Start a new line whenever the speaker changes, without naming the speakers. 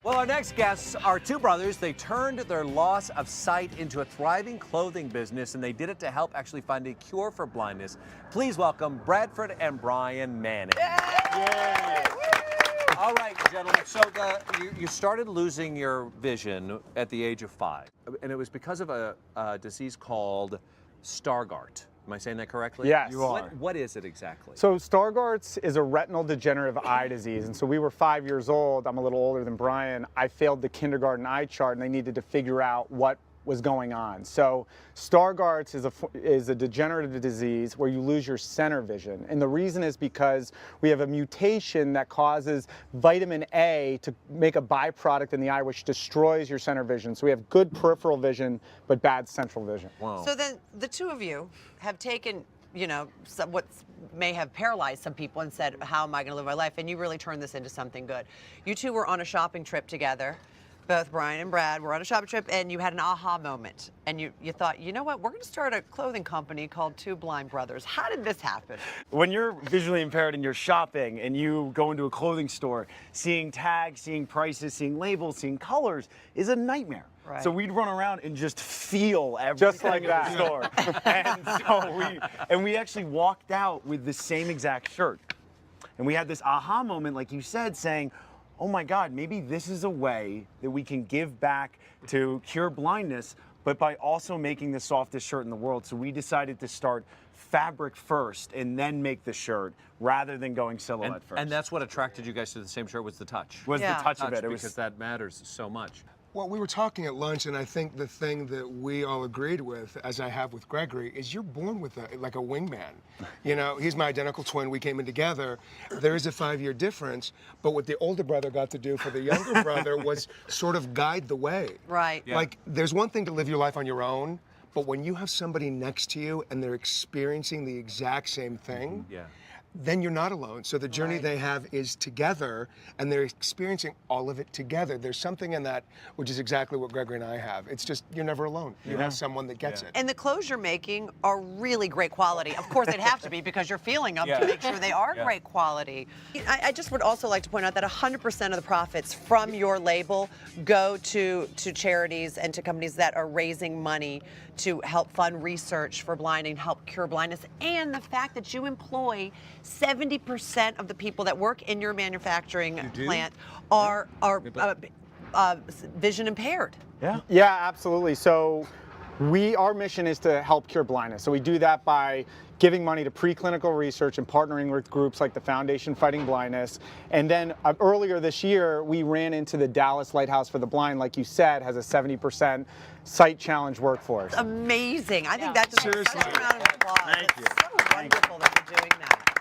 Well, our next guests are two brothers. They turned their loss of sight into a thriving clothing business, and they did it to help actually find a cure for blindness. Please welcome Bradford and Brian Manning. Yay! All right, gentlemen. So you started losing your vision at the age of 5, and it was because of a disease called Stargardt. Am I saying that correctly?
Yes. You are.
What is it exactly?
So Stargardt's is a retinal degenerative eye disease, and so we were 5 years old. I'm a little older than Brian. I failed the kindergarten eye chart, and they needed to figure out what was going on. So Stargardt's is a degenerative disease where you lose your center vision, and the reason is because we have a mutation that causes vitamin A to make a byproduct in the eye, which destroys your center vision. So we have good peripheral vision, but bad central vision.
Wow.
So then the two of you have taken, you know, what may have paralyzed some people and said, how am I going to live my life? And you really turned this into something good. You two were on a shopping trip together. Both Brian and Brad were on a shopping trip, and you had an aha moment. And you thought, you know what, we're going to start a clothing company called Two Blind Brothers. How did this happen?
When you're visually impaired and you're shopping and you go into a clothing store, seeing tags, seeing prices, seeing labels, seeing colors is a nightmare.
Right.
So we'd run around and just feel everything
Just like
in
that.
the store. and we actually walked out with the same exact shirt. And we had this aha moment, like you said, saying, oh my God, maybe this is a way that we can give back to cure blindness, but by also making the softest shirt in the world. So we decided to start fabric first and then make the shirt rather than going silhouette first.
And that's what attracted you guys to the same shirt was the touch.
was
Yeah.
the touch of it. It
Because
was
that matters so much.
Well, we were talking at lunch, and I think the thing that we all agreed with, as I have with Gregory, is you're born with like a wingman. You know, he's my identical twin. We came in together. There is a 5-year difference, but what the older brother got to do for the younger brother was sort of guide the way.
Right.
Yeah.
Like, there's one thing to live your life on your own, but when you have somebody next to you and they're experiencing the exact same thing,
Yeah.
then you're not alone. So the journey
Right.
they have is together, and they're experiencing all of it together. There's something in that, which is exactly what Gregory and I have. It's just, you're never alone. You have someone that gets it.
And the clothes you're making are really great quality. Of course, they'd have to be because you're feeling them
Yeah.
to make sure they are
Yeah.
great quality. I just would also like to point out that 100% of the profits from your label go to charities and to companies that are raising money to help fund research for blinding, help cure blindness, and the fact that you employ 70% of the people that work in your manufacturing plant are vision impaired.
yeah.
Yeah, absolutely. So our mission is to help cure blindness. So we do that by giving money to preclinical research and partnering with groups like the Foundation Fighting Blindness. And then earlier this year, we ran into the Dallas Lighthouse for the Blind, like you said, has a 70% sight challenge workforce.
Amazing. I think that deserves such a round of applause.
Thank
It's
you.
so wonderful that you're doing that.